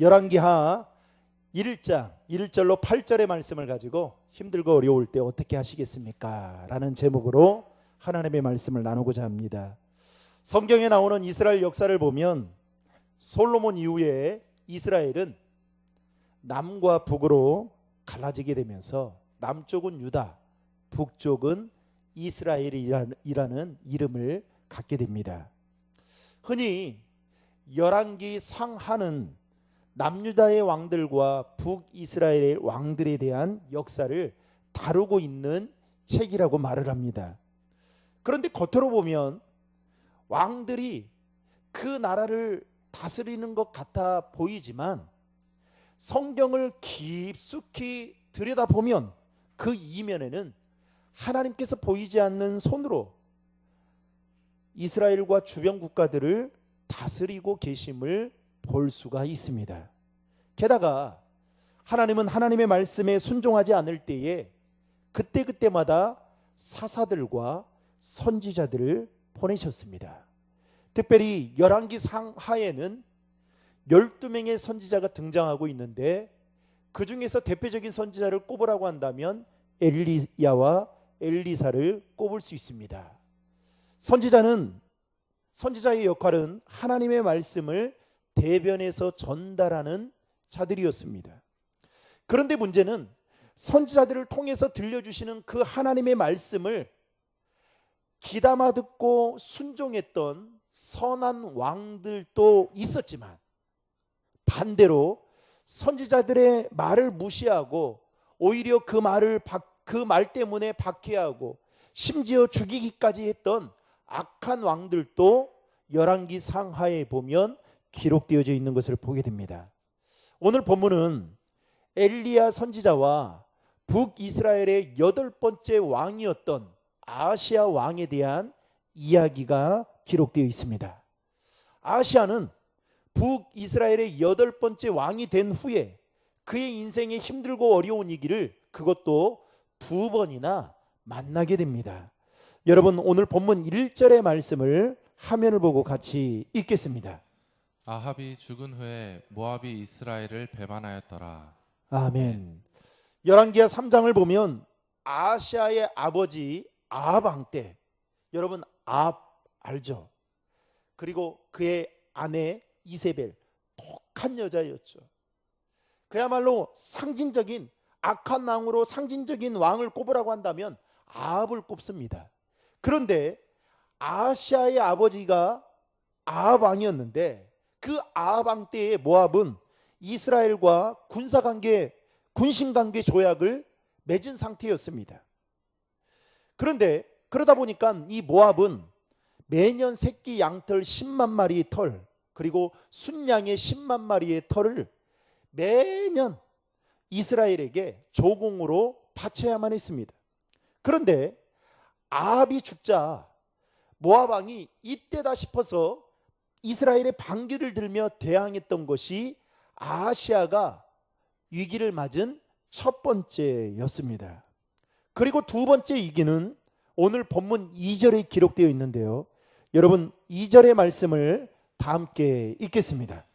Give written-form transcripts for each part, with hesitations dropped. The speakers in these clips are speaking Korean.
열왕기하 1장 1절로 8절의 말씀을 가지고 힘들고 어려울 때 어떻게 하시겠습니까? 라는 제목으로 하나님의 말씀을 나누고자 합니다. 성경에 나오는 이스라엘 역사를 보면 솔로몬 이후에 이스라엘은 남과 북으로 갈라지게 되면서 남쪽은 유다, 북쪽은 이스라엘이라는 이름을 갖게 됩니다. 흔히 열왕기 상하는 남유다의 왕들과 북이스라엘의 왕들에 대한 역사를 다루고 있는 책이라고 말을 합니다. 그런데 겉으로 보면 왕들이 그 나라를 다스리는 것 같아 보이지만 성경을 깊숙이 들여다보면 그 이면에는 하나님께서 보이지 않는 손으로 이스라엘과 주변 국가들을 다스리고 계심을 볼 수가 있습니다. 게다가 하나님은 하나님의 말씀에 순종하지 않을 때에 그때그때마다 사사들과 선지자들을 보내셨습니다. 특별히 열왕기 상하에는 12명의 선지자가 등장하고 있는데 그 중에서 대표적인 선지자를 꼽으라고 한다면 엘리야와 엘리사를 꼽을 수 있습니다. 선지자의 역할은 하나님의 말씀을 대변해서 전달하는 자들이었습니다. 그런데 문제는 선지자들을 통해서 들려주시는 그 하나님의 말씀을 귀담아 듣고 순종했던 선한 왕들도 있었지만 반대로 선지자들의 말을 무시하고 오히려 그 말 때문에 박해하고 심지어 죽이기까지 했던 악한 왕들도 열왕기 상하에 보면 기록되어져 있는 것을 보게 됩니다. 오늘 본문은 엘리야 선지자와 북이스라엘의 8번째 왕이었던 아하시야 왕에 대한 이야기가 기록되어 있습니다. 아하시야는 북이스라엘의 8번째 왕이 된 후에 그의 인생에 힘들고 어려운 일기를 그것도 2번이나 만나게 됩니다. 여러분, 오늘 본문 1절의 말씀을 화면을 보고 같이 읽겠습니다. 아합이 죽은 후에 모압이 이스라엘을 배반하였더라. 아멘. 열왕기하 3장을 보면 아하시야의 아버지 아합 왕 때, 여러분 아합 알죠? 그리고 그의 아내 이세벨, 독한 여자였죠. 그야말로 상징적인 악한 왕으로 상징적인 왕을 꼽으라고 한다면 아합을 꼽습니다. 그런데 아하시야의 아버지가 아합 왕이었는데 그 아합 왕 때의 모압은 이스라엘과 군신관계 조약을 맺은 상태였습니다. 그런데 그러다 보니까 이 모압은 매년 새끼 양털 10만 마리의 털, 그리고 순양의 10만 마리의 털을 매년 이스라엘에게 조공으로 바쳐야만 했습니다. 그런데 아합이 죽자 모압 왕이 이때다 싶어서 이스라엘의 반기를 들며 대항했던 것이 아하시야가 위기를 맞은 첫 번째였습니다. 그리고 두 번째 위기는 오늘 본문 2절에 기록되어 있는데요. 여러분 2절의 말씀을 다 함께 읽겠습니다.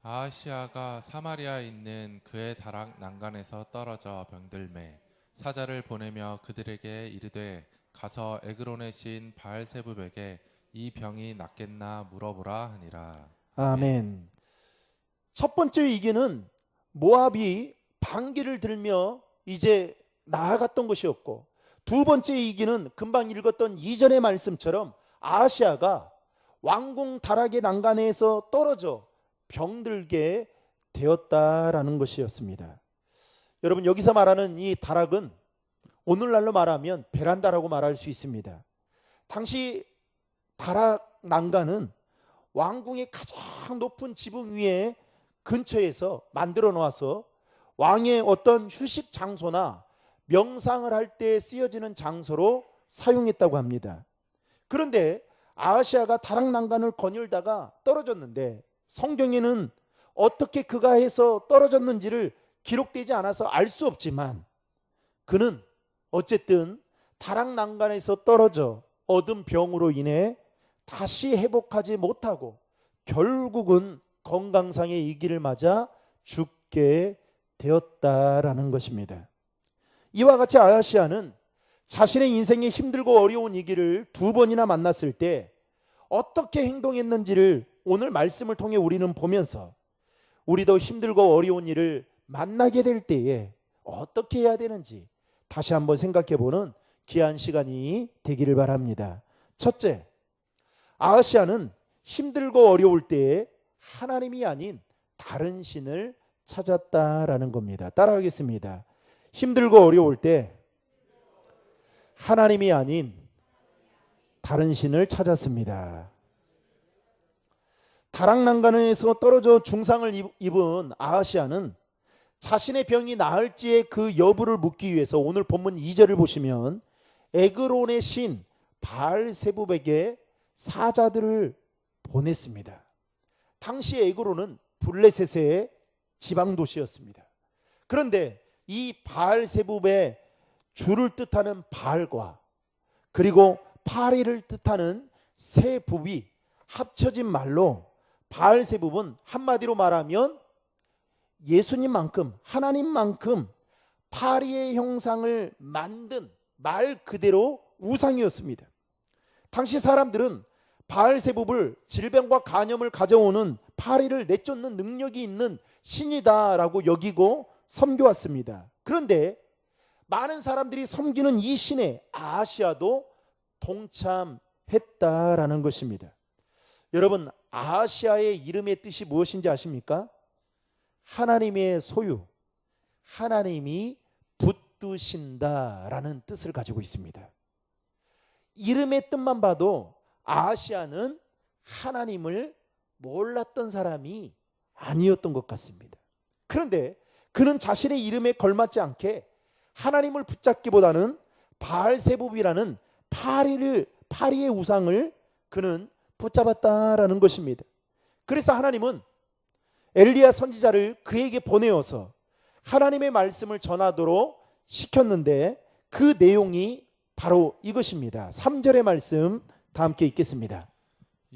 아하시야가 사마리아에 있는 그의 다락 난간에서 떨어져 병들매 사자를 보내며 그들에게 이르되 가서 에그론의 신 바알세붑에게 이 병이 낫겠나 물어보라 하니라. 아멘. 첫 번째 위기는 모압이 반기를 들며 이제 나아갔던 것이었고, 두 번째 위기는 금방 읽었던 2절의 말씀처럼 아하시야가 왕궁 다락의 난간에서 떨어져 병들게 되었다라는 것이었습니다. 여러분, 여기서 말하는 이 다락은 오늘날로 말하면 베란다라고 말할 수 있습니다. 당시 다락 난간은 왕궁의 가장 높은 지붕 위에 근처에서 만들어 놓아서 왕의 어떤 휴식 장소나 명상을 할 때 쓰여지는 장소로 사용했다고 합니다. 그런데 아하시야가 다락 난간을 거닐다가 떨어졌는데 성경에는 어떻게 그가 해서 떨어졌는지를 기록되지 않아서 알 수 없지만 그는 어쨌든 다락 난간에서 떨어져 얻은 병으로 인해 다시 회복하지 못하고 결국은 건강상의 위기를 맞아 죽게 되었다라는 것입니다. 이와 같이 아하시아는 자신의 인생에 힘들고 어려운 위기를 두 번이나 만났을 때 어떻게 행동했는지를 오늘 말씀을 통해 우리는 보면서 우리도 힘들고 어려운 일을 만나게 될 때에 어떻게 해야 되는지 다시 한번 생각해보는 귀한 시간이 되기를 바랍니다. 첫째, 아하시아는 힘들고 어려울 때에 하나님이 아닌 다른 신을 찾았다라는 겁니다. 따라하겠습니다. 힘들고 어려울 때 하나님이 아닌 다른 신을 찾았습니다. 다락난간에서 떨어져 중상을 입은 아하시아는 자신의 병이 나을지의 그 여부를 묻기 위해서 오늘 본문 2절을 보시면 에그론의 신 바알세붑에게 사자들을 보냈습니다. 당시 에그론은 블레셋의 지방 도시였습니다. 그런데 이 바알세붑의 주를 뜻하는 바알과 그리고 파리를 뜻하는 세붑이 합쳐진 말로 바알세붑은 한마디로 말하면 예수님만큼 하나님만큼 파리의 형상을 만든 말 그대로 우상이었습니다. 당시 사람들은 바알세붑을 질병과 간염을 가져오는 파리를 내쫓는 능력이 있는 신이다라고 여기고 섬겨왔습니다. 그런데 많은 사람들이 섬기는 이 신에 아하시아도 동참했다라는 것입니다. 여러분, 아하시아의 이름의 뜻이 무엇인지 아십니까? 하나님의 소유, 하나님이 붙드신다라는 뜻을 가지고 있습니다. 이름의 뜻만 봐도 아하시아는 하나님을 몰랐던 사람이 아니었던 것 같습니다. 그런데 그는 자신의 이름에 걸맞지 않게 하나님을 붙잡기보다는 바알세붑이라는 파리의 우상을 그는 붙잡았다라는 것입니다. 그래서 하나님은 엘리야 선지자를 그에게 보내어서 하나님의 말씀을 전하도록 시켰는데 그 내용이 바로 이것입니다. 3절의 말씀 다 함께 읽겠습니다.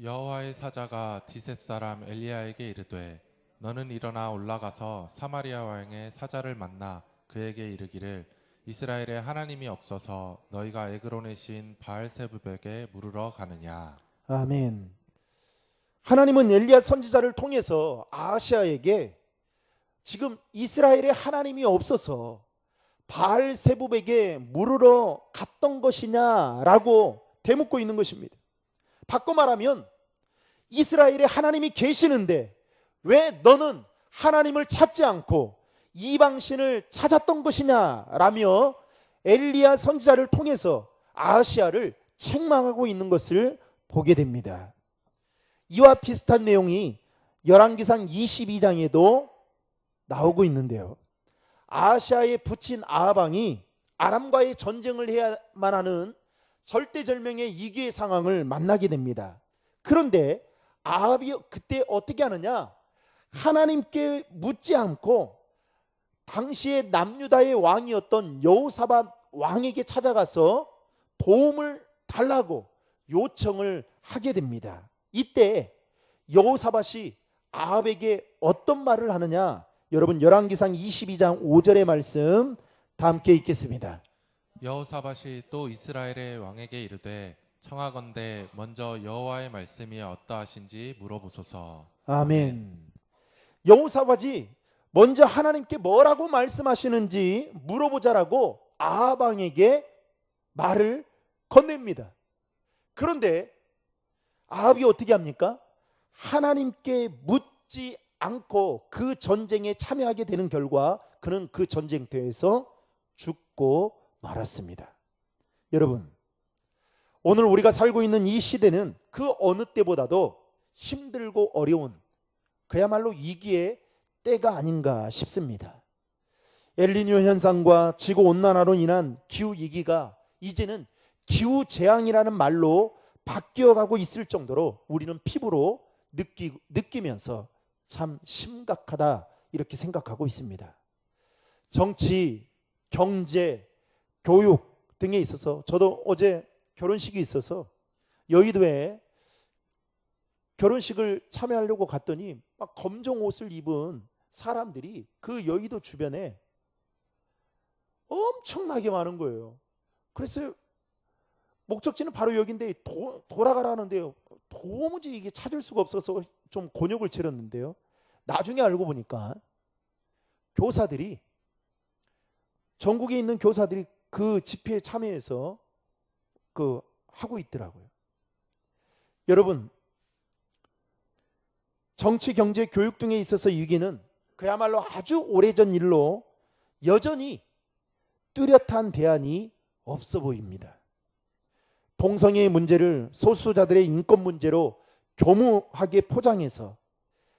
여호와의 사자가 디셉 사람 엘리야에게 이르되 너는 일어나 올라가서 사마리아 왕의 사자를 만나 그에게 이르기를 이스라엘에 하나님이 없어서 너희가 에그론의 신 바알세붑에게 물으러 가느냐. 아멘. 하나님은 엘리야 선지자를 통해서 아하시아에게 지금 이스라엘에 하나님이 없어서 바알세붑에게 물으러 갔던 것이냐라고 되묻고 있는 것입니다. 바꿔 말하면 이스라엘에 하나님이 계시는데 왜 너는 하나님을 찾지 않고 이방신을 찾았던 것이냐라며 엘리야 선지자를 통해서 아하시아를 책망하고 있는 것을 보게 됩니다. 이와 비슷한 내용이 열왕기상 22장에도 나오고 있는데요. 아하시아의 부친 아합왕이 아람과의 전쟁을 해야만 하는 절대절명의 위기의 상황을 만나게 됩니다. 그런데 아합이 그때 어떻게 하느냐? 하나님께 묻지 않고 당시의 남유다의 왕이었던 여호사밧 왕에게 찾아가서 도움을 달라고 요청을 하게 됩니다. 이때 여호사밧이 아합에게 어떤 말을 하느냐? 여러분 열왕기상 22장 5절의 말씀 다 함께 읽겠습니다. 여호사밧이 또 이스라엘의 왕에게 이르되 청하건대 먼저 여호와의 말씀이 어떠하신지 물어보소서. 아멘. 여호사밧이 먼저 하나님께 뭐라고 말씀하시는지 물어보자라고 아합 왕에게 말을 건넵니다. 그런데 아합이 어떻게 합니까? 하나님께 묻지 않고 그 전쟁에 참여하게 되는 결과 그는 그 전쟁터에서 죽고 말았습니다. 여러분, 오늘 우리가 살고 있는 이 시대는 그 어느 때보다도 힘들고 어려운 그야말로 위기의 때가 아닌가 싶습니다. 엘니뇨 현상과 지구온난화로 인한 기후위기가 이제는 기후재앙이라는 말로 바뀌어가고 있을 정도로 우리는 피부로 느끼면서 참 심각하다 이렇게 생각하고 있습니다. 정치, 경제, 교육 등에 있어서 저도 어제 결혼식이 있어서 여의도에 결혼식을 참여하려고 갔더니 막 검정 옷을 입은 사람들이 그 여의도 주변에 엄청나게 많은 거예요. 그래서 목적지는 바로 여기인데 돌아가라는데요. 도무지 이게 찾을 수가 없어서 좀 곤욕을 치렀는데요. 나중에 알고 보니까 교사들이, 전국에 있는 교사들이 그 집회에 참여해서 하고 있더라고요. 여러분, 정치, 경제, 교육 등에 있어서 위기는 그야말로 아주 오래전 일로 여전히 뚜렷한 대안이 없어 보입니다. 동성애의 문제를 소수자들의 인권 문제로 교묘하게 포장해서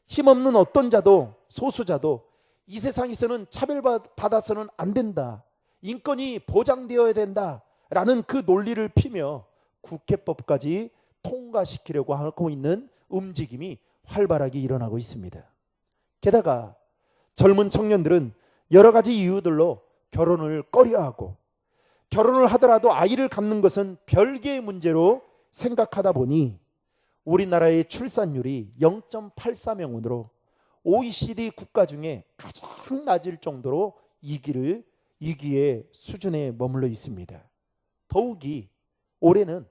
힘없는 어떤 자도, 소수자도 이 세상에서는 차별받아서는 안 된다, 인권이 보장되어야 된다라는 그 논리를 피며 국회법까지 통과시키려고 하고 있는 움직임이 활발하게 일어나고 있습니다. 게다가 젊은 청년들은 여러 가지 이유들로 결혼을 꺼려하고, 결혼을 하더라도 아이를 갖는 것은 별개의 문제로 생각하다 보니 우리나라의 출산율이 0.84명으로 OECD 국가 중에 가장 낮을 정도로 위기의 수준에 머물러 있습니다. 더욱이 올해는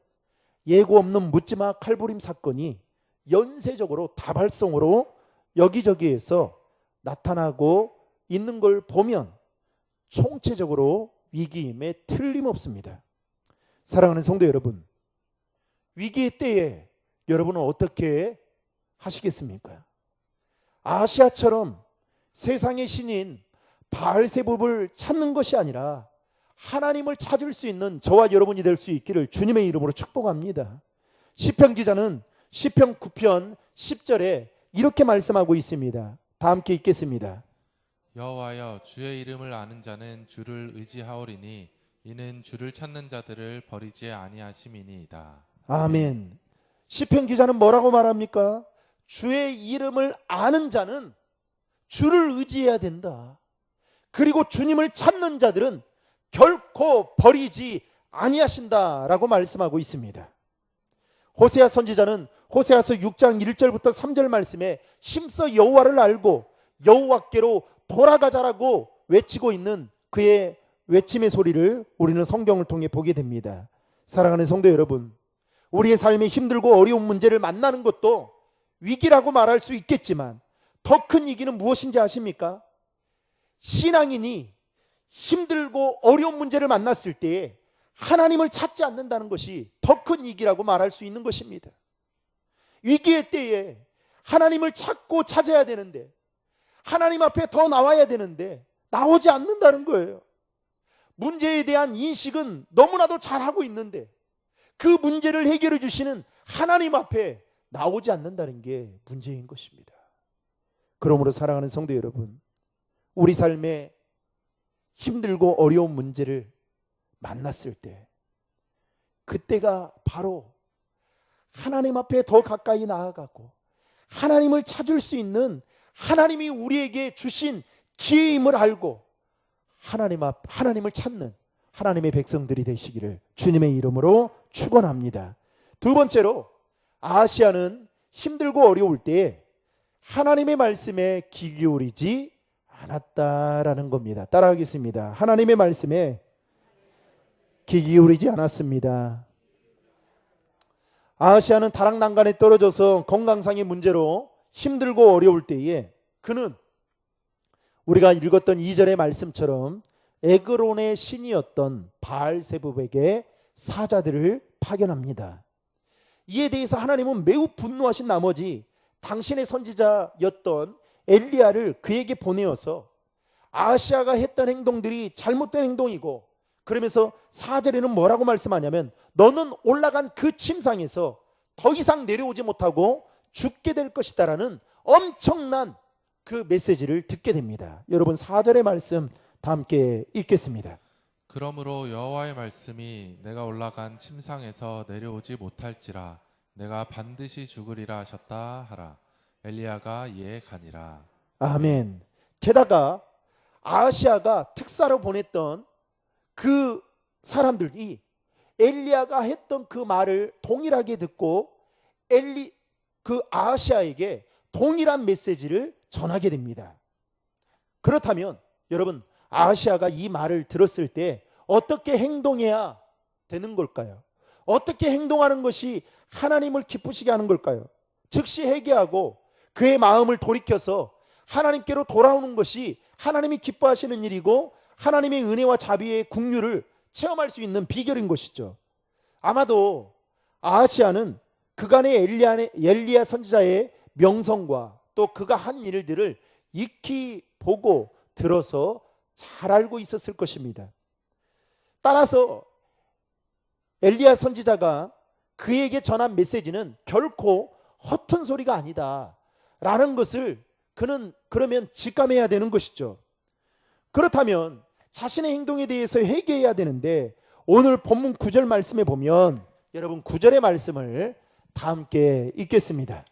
예고 없는 묻지마 칼부림 사건이 연쇄적으로 다발성으로 여기저기에서 나타나고 있는 걸 보면 총체적으로 위기임에 틀림없습니다. 사랑하는 성도 여러분, 위기의 때에 여러분은 어떻게 하시겠습니까? 아시아처럼 세상의 신인 바알세붑을 찾는 것이 아니라 하나님을 찾을 수 있는 저와 여러분이 될 수 있기를 주님의 이름으로 축복합니다. 시편 기자는 시편 9편 10절에 이렇게 말씀하고 있습니다. 다 함께 읽겠습니다. 여호와여, 주의 이름을 아는 자는 주를 의지하오리니 이는 주를 찾는 자들을 버리지 아니하심이니이다. 아멘. 시편 기자는 뭐라고 말합니까? 주의 이름을 아는 자는 주를 의지해야 된다. 그리고 주님을 찾는 자들은 결코 버리지 아니하신다라고 말씀하고 있습니다. 호세아 선지자는 호세아서 6장 1절부터 3절 말씀에 힘써 여호와를 알고 여호와께로 돌아가자라고 외치고 있는 그의 외침의 소리를 우리는 성경을 통해 보게 됩니다. 사랑하는 성도 여러분, 우리의 삶에 힘들고 어려운 문제를 만나는 것도 위기라고 말할 수 있겠지만 더 큰 위기는 무엇인지 아십니까? 신앙인이 힘들고 어려운 문제를 만났을 때에 하나님을 찾지 않는다는 것이 더 큰 위기라고 말할 수 있는 것입니다. 위기의 때에 하나님을 찾고 찾아야 되는데, 하나님 앞에 더 나와야 되는데 나오지 않는다는 거예요. 문제에 대한 인식은 너무나도 잘하고 있는데 그 문제를 해결해 주시는 하나님 앞에 나오지 않는다는 게 문제인 것입니다. 그러므로 사랑하는 성도 여러분, 우리 삶에 힘들고 어려운 문제를 만났을 때 그때가 바로 하나님 앞에 더 가까이 나아가고 하나님을 찾을 수 있는 하나님이 우리에게 주신 기회임을 알고 하나님을 찾는 하나님의 백성들이 되시기를 주님의 이름으로 축원합니다. 두 번째로, 아시아는 힘들고 어려울 때 하나님의 말씀에 귀 기울이지 않았다라는 겁니다. 따라하겠습니다. 하나님의 말씀에 귀 기울이지 않았습니다. 아시아는 다락난간에 떨어져서 건강상의 문제로 힘들고 어려울 때에 그는 우리가 읽었던 2절의 말씀처럼 에그론의 신이었던 바알세붑에게 사자들을 파견합니다. 이에 대해서 하나님은 매우 분노하신 나머지 당신의 선지자였던 엘리야를 그에게 보내어서 아시아가 했던 행동들이 잘못된 행동이고, 그러면서 4절에는 뭐라고 말씀하냐면 너는 올라간 그 침상에서 더 이상 내려오지 못하고 죽게 될 것이다라는 엄청난 그 메시지를 듣게 됩니다. 여러분, 4절의 말씀 다 함께 읽겠습니다. 그러므로 여호와의 말씀이 내가 올라간 침상에서 내려오지 못할지라 내가 반드시 죽으리라 하셨다 하라. 엘리야가 이에 가니라. 아멘. 게다가 아시아가 특사로 보냈던 그 사람들이 엘리야가 했던 그 말을 동일하게 듣고 그 아시아에게 동일한 메시지를 전하게 됩니다. 그렇다면 여러분, 아하시아가 이 말을 들었을 때 어떻게 행동해야 되는 걸까요? 어떻게 행동하는 것이 하나님을 기쁘시게 하는 걸까요? 즉시 회개하고 그의 마음을 돌이켜서 하나님께로 돌아오는 것이 하나님이 기뻐하시는 일이고 하나님의 은혜와 자비의 긍휼을 체험할 수 있는 비결인 것이죠. 아마도 아하시아는 그간의 엘리야 선지자의 명성과 또 그가 한 일들을 익히 보고 들어서 잘 알고 있었을 것입니다. 따라서 엘리야 선지자가 그에게 전한 메시지는 결코 허튼 소리가 아니다 라는 것을 그는 그러면 직감해야 되는 것이죠. 그렇다면 자신의 행동에 대해서 회개해야 되는데, 오늘 본문 9절 말씀에 보면 여러분 9절의 말씀을 다 함께 읽겠습니다.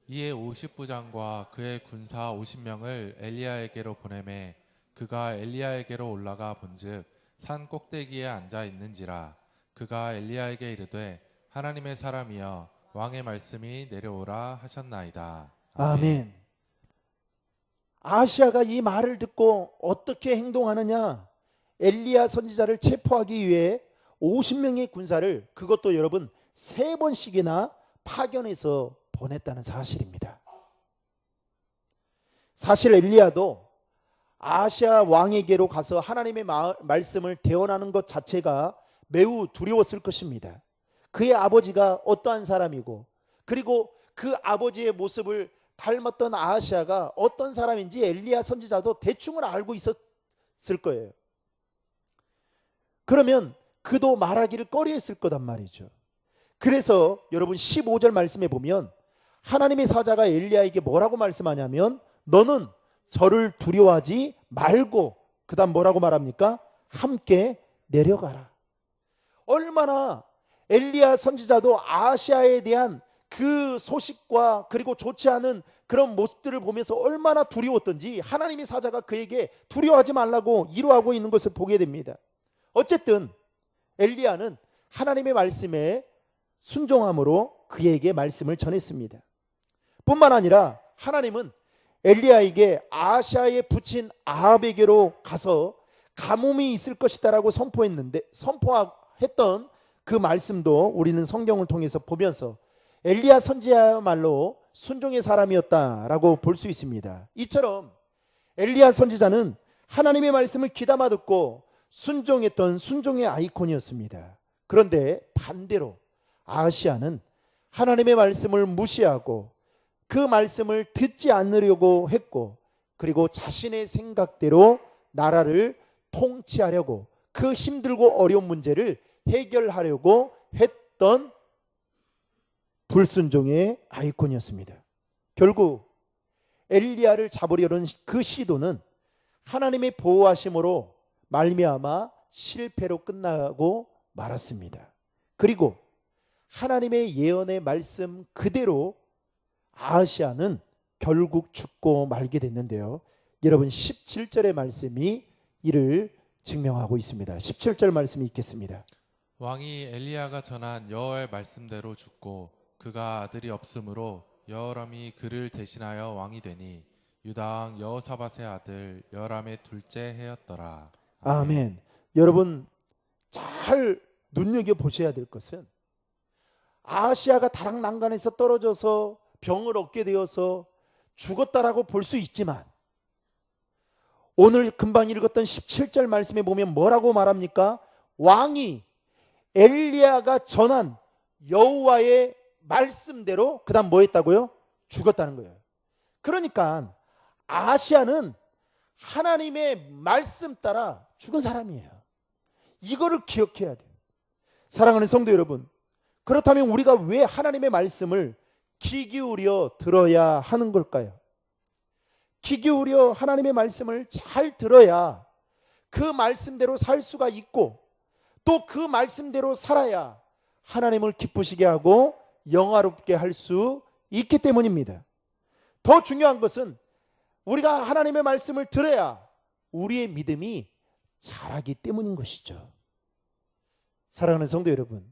이에 50부장과 그의 군사 50명을 엘리야에게로 보내매 그가 엘리야에게로 올라가 본즉 산 꼭대기에 앉아 있는지라. 그가 엘리야에게 이르되 하나님의 사람이여 왕의 말씀이 내려오라 하셨나이다. 아멘. 아하시아가 이 말을 듣고 어떻게 행동하느냐? 엘리야 선지자를 체포하기 위해 50명의 군사를, 그것도 여러분 3번씩이나 파견해서 보냈다는 사실입니다. 사실 엘리야도 아하시아 왕에게로 가서 하나님의 말씀을 대언하는 것 자체가 매우 두려웠을 것입니다. 그의 아버지가 어떠한 사람이고, 그리고 그 아버지의 모습을 닮았던 아하시아가 어떤 사람인지 엘리야 선지자도 대충은 알고 있었을 거예요. 그러면 그도 말하기를 꺼려했을 거단 말이죠. 그래서 여러분 15절 말씀에 보면 하나님의 사자가 엘리야에게 뭐라고 말씀하냐면, 너는 저를 두려워하지 말고, 그 다음 뭐라고 말합니까? 함께 내려가라. 얼마나 엘리야 선지자도 아하시아에 대한 그 소식과 그리고 좋지 않은 그런 모습들을 보면서 얼마나 두려웠던지 하나님의 사자가 그에게 두려워하지 말라고 이루하고 있는 것을 보게 됩니다. 어쨌든 엘리야는 하나님의 말씀에 순종함으로 그에게 말씀을 전했습니다. 뿐만 아니라 하나님은 엘리야에게 아하시아에 붙인 아합에게로 가서 가뭄이 있을 것이다라고 선포했던 그 말씀도 우리는 성경을 통해서 보면서 엘리야 선지자야말로 순종의 사람이었다라고 볼 수 있습니다. 이처럼 엘리야 선지자는 하나님의 말씀을 귀담아 듣고 순종했던 순종의 아이콘이었습니다. 그런데 반대로 아하시아는 하나님의 말씀을 무시하고 그 말씀을 듣지 않으려고 했고, 그리고 자신의 생각대로 나라를 통치하려고, 그 힘들고 어려운 문제를 해결하려고 했던 불순종의 아이콘이었습니다. 결국 엘리야를 잡으려는 그 시도는 하나님의 보호하심으로 말미암아 실패로 끝나고 말았습니다. 그리고 하나님의 예언의 말씀 그대로 아하시아는 결국 죽고 말게 됐는데요. 여러분 17절의 말씀이 이를 증명하고 있습니다. 17절 말씀이 있겠습니다. 왕이 엘리야가 전한 여호와의 말씀대로 죽고 그가 아들이 없으므로 여호람이 그를 대신하여 왕이 되니 유다 왕 여호사밧의 아들 여호람의 둘째 해였더라. 아멘. 여러분 잘 눈여겨보셔야 될 것은, 아하시아가 다락난간에서 떨어져서 병을 얻게 되어서 죽었다라고 볼 수 있지만, 오늘 금방 읽었던 17절 말씀에 보면 뭐라고 말합니까? 왕이 엘리야가 전한 여호와의 말씀대로 그 다음 뭐 했다고요? 죽었다는 거예요. 그러니까 아하시아는 하나님의 말씀 따라 죽은 사람이에요. 이거를 기억해야 돼요. 사랑하는 성도 여러분, 그렇다면 우리가 왜 하나님의 말씀을 귀 기울여 들어야 하는 걸까요? 귀 기울여 하나님의 말씀을 잘 들어야 그 말씀대로 살 수가 있고, 또 그 말씀대로 살아야 하나님을 기쁘시게 하고 영화롭게 할 수 있기 때문입니다. 더 중요한 것은 우리가 하나님의 말씀을 들어야 우리의 믿음이 자라기 때문인 것이죠. 사랑하는 성도 여러분,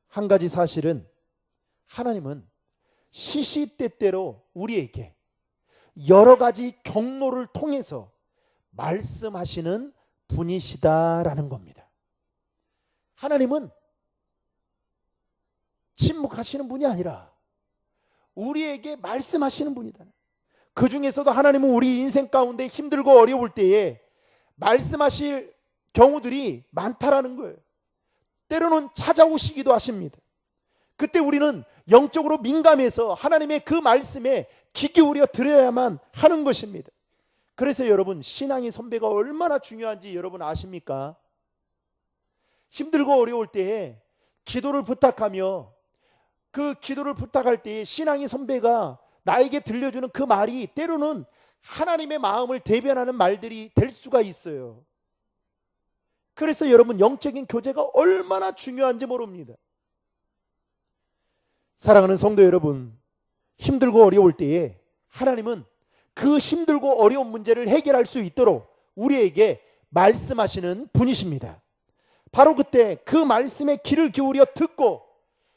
한 가지 사실은 하나님은 시시때때로 우리에게 여러 가지 경로를 통해서 말씀하시는 분이시다라는 겁니다. 하나님은 침묵하시는 분이 아니라 우리에게 말씀하시는 분이다. 그 중에서도 하나님은 우리 인생 가운데 힘들고 어려울 때에 말씀하실 경우들이 많다라는 거예요. 때로는 찾아오시기도 하십니다. 그때 우리는 영적으로 민감해서 하나님의 그 말씀에 귀 기울여 들어야만 하는 것입니다. 그래서 여러분, 신앙의 선배가 얼마나 중요한지 여러분 아십니까? 힘들고 어려울 때에 기도를 부탁하며 그 기도를 부탁할 때에 신앙의 선배가 나에게 들려주는 그 말이 때로는 하나님의 마음을 대변하는 말들이 될 수가 있어요. 그래서 여러분, 영적인 교제가 얼마나 중요한지 모릅니다. 사랑하는 성도 여러분, 힘들고 어려울 때에 하나님은 그 힘들고 어려운 문제를 해결할 수 있도록 우리에게 말씀하시는 분이십니다. 바로 그때 그 말씀에 귀를 기울여 듣고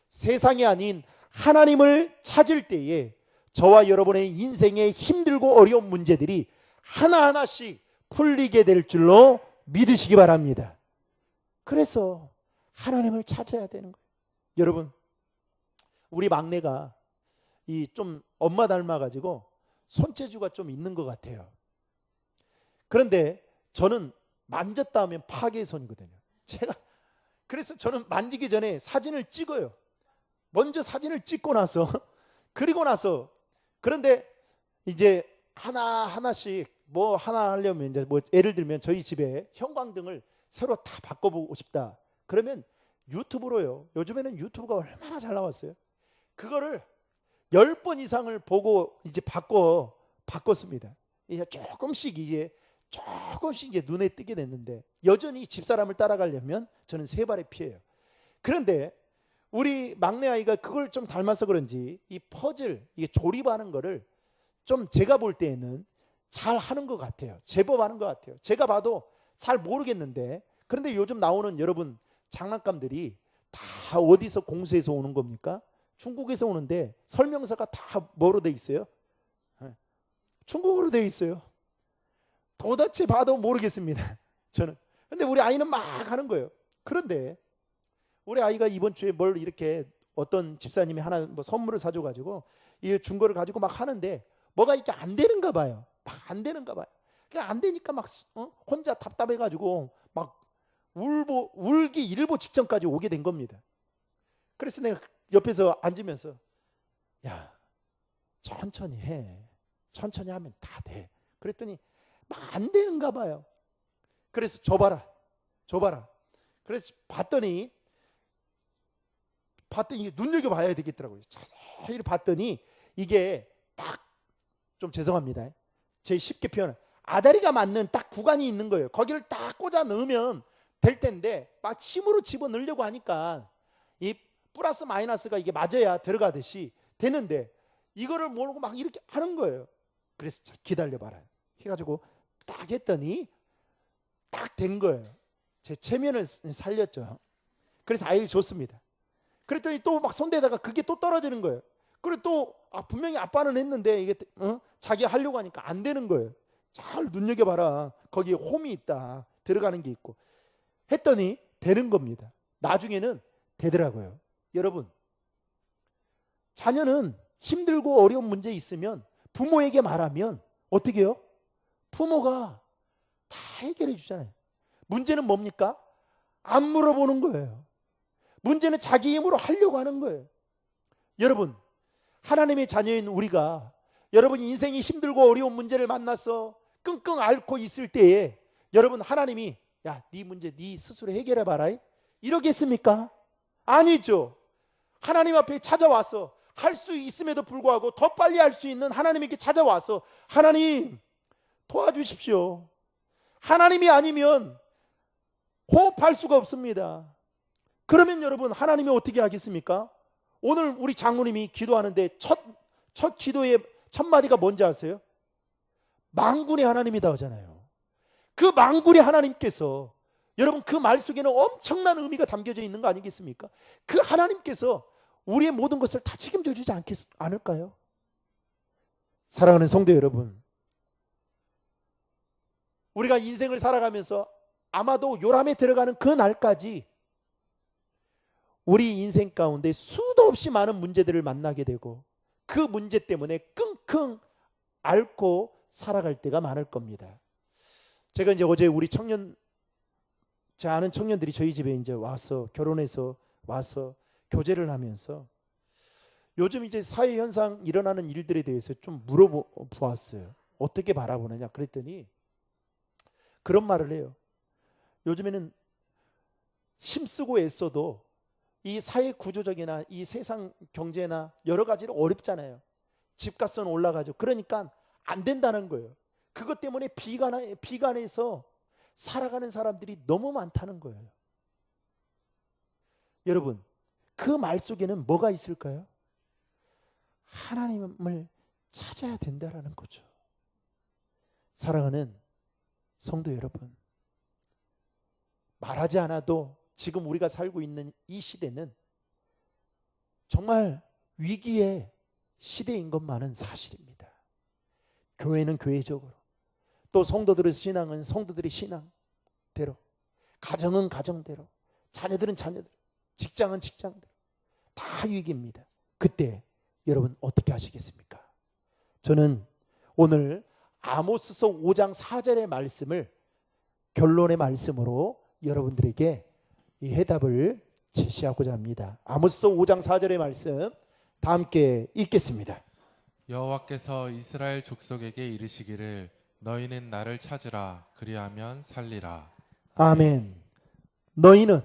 세상이 아닌 하나님을 찾을 때에 저와 여러분의 인생의 힘들고 어려운 문제들이 하나하나씩 풀리게 될 줄로 믿으시기 바랍니다. 그래서 하나님을 찾아야 되는 거예요. 여러분, 우리 막내가 이 좀 엄마 닮아가지고 손재주가 좀 있는 것 같아요. 그런데 저는 만졌다 하면 파괴의 손이거든요. 그래서 저는 만지기 전에 사진을 찍어요. 먼저 사진을 찍고 나서 그리고 나서, 그런데 이제 하나씩 뭐 하나 하려면 이제 뭐 예를 들면 저희 집에 형광등을 새로 다 바꿔보고 싶다. 그러면 유튜브로요. 요즘에는 유튜브가 얼마나 잘 나왔어요. 그거를 10번 이상을 보고 이제 바꿨습니다. 이제 조금씩 이제 눈에 띄게 됐는데, 여전히 집사람을 따라가려면 저는 세 발의 피해요. 그런데 우리 막내 아이가 그걸 좀 닮아서 그런지 이 퍼즐, 이게 조립하는 거를 좀 제가 볼 때에는 잘 하는 것 같아요. 제법 하는 것 같아요. 제가 봐도 잘 모르겠는데, 그런데 요즘 나오는 여러분 장난감들이 다 어디서 공수해서 오는 겁니까? 중국에서 오는데 설명서가 다 뭐로 돼 있어요? 중국어로 돼 있어요. 도대체 봐도 모르겠습니다, 저는. 근데 우리 아이는 막 하는 거예요. 그런데 우리 아이가 이번 주에 뭘 이렇게 어떤 집사님이 하나 뭐 선물을 사줘가지고 이 준 거를 가지고 막 하는데 뭐가 이게 안 되는가 봐요. 막 안 되는가 봐요. 그냥 안 되니까 막 혼자 답답해가지고 막 울기 일보 직전까지 오게 된 겁니다. 그래서 내가 옆에서 앉으면서, 야, 천천히 해. 천천히 하면 다 돼. 그랬더니 막 안 되는가 봐요. 그래서 줘봐라. 그래서 봤더니 눈여겨봐야 되겠더라고요. 자세히 봤더니 이게 딱, 좀 죄송합니다, 제 쉽게 표현은 아다리가 맞는 딱 구간이 있는 거예요. 거기를 딱 꽂아 넣으면 될 텐데 막 힘으로 집어넣으려고 하니까 이 플러스 마이너스가 이게 맞아야 들어가듯이 되는데 이거를 모르고 막 이렇게 하는 거예요. 그래서 기다려봐라 해가지고 딱 했더니 딱 된 거예요. 제 체면을 살렸죠. 그래서 아이를 줬습니다. 그랬더니 또 막 손대다가 그게 또 떨어지는 거예요. 그리고 또 분명히 아빠는 했는데 이게 자기 하려고 하니까 안 되는 거예요. 잘 눈여겨봐라. 거기에 홈이 있다. 들어가는 게 있고. 했더니 되는 겁니다. 나중에는 되더라고요. 여러분, 자녀는 힘들고 어려운 문제 있으면 부모에게 말하면 어떻게 해요? 부모가 다 해결해 주잖아요. 문제는 뭡니까? 안 물어보는 거예요. 문제는 자기 힘으로 하려고 하는 거예요. 여러분, 하나님의 자녀인 우리가 여러분 인생이 힘들고 어려운 문제를 만나서 끙끙 앓고 있을 때에 여러분, 하나님이 야, 네 문제 네 스스로 해결해 봐라 이러겠습니까? 아니죠. 하나님 앞에 찾아와서 할 수 있음에도 불구하고 더 빨리 할 수 있는 하나님에게 찾아와서 하나님 도와주십시오. 하나님이 아니면 호흡할 수가 없습니다. 그러면 여러분, 하나님이 어떻게 하겠습니까? 오늘 우리 장로님이 기도하는데 첫 기도의 첫 마디가 뭔지 아세요? 만군의 하나님이다 하잖아요. 그 만군의 하나님께서, 여러분 그 말 속에는 엄청난 의미가 담겨져 있는 거 아니겠습니까? 그 하나님께서 우리의 모든 것을 다 책임져 주지 않을까요? 사랑하는 성도 여러분, 우리가 인생을 살아가면서 아마도 요람에 들어가는 그 날까지 우리 인생 가운데 수도 없이 많은 문제들을 만나게 되고 그 문제 때문에 끙끙 앓고 살아갈 때가 많을 겁니다. 제가 이제 어제 우리 제 아는 청년들이 저희 집에 이제 와서 결혼해서 와서 교제를 하면서 요즘 이제 사회 현상 일어나는 일들에 대해서 좀 물어보았어요. 어떻게 바라보느냐 그랬더니 그런 말을 해요. 요즘에는 힘쓰고 애써도 이 사회 구조적이나 이 세상 경제나 여러 가지로 어렵잖아요. 집값은 올라가죠. 그러니까 안 된다는 거예요. 그것 때문에 비관해서 살아가는 사람들이 너무 많다는 거예요. 여러분, 그 말 속에는 뭐가 있을까요? 하나님을 찾아야 된다라는 거죠. 사랑하는 성도 여러분, 말하지 않아도 지금 우리가 살고 있는 이 시대는 정말 위기의 시대인 것만은 사실입니다. 교회는 교회적으로, 또 성도들의 신앙은 성도들의 신앙대로, 가정은 가정대로, 자녀들은 자녀대로, 직장은 직장대로 다 위기입니다. 그때 여러분 어떻게 하시겠습니까? 저는 오늘 아모스서 5장 4절의 말씀을 결론의 말씀으로 여러분들에게 이 해답을 제시하고자 합니다. 아모스서 5장 4절의 말씀 다 함께 읽겠습니다. 여호와께서 이스라엘 족속에게 이르시기를 너희는 나를 찾으라 그리하면 살리라. 아멘. 너희는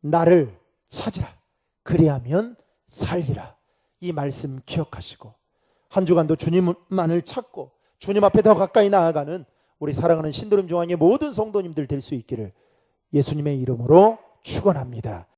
나를 찾으라 그리하면 살리라. 이 말씀 기억하시고 한 주간도 주님만을 찾고 주님 앞에 더 가까이 나아가는 우리 사랑하는 신도림 중앙의 모든 성도님들 될 수 있기를 예수님의 이름으로 축원합니다.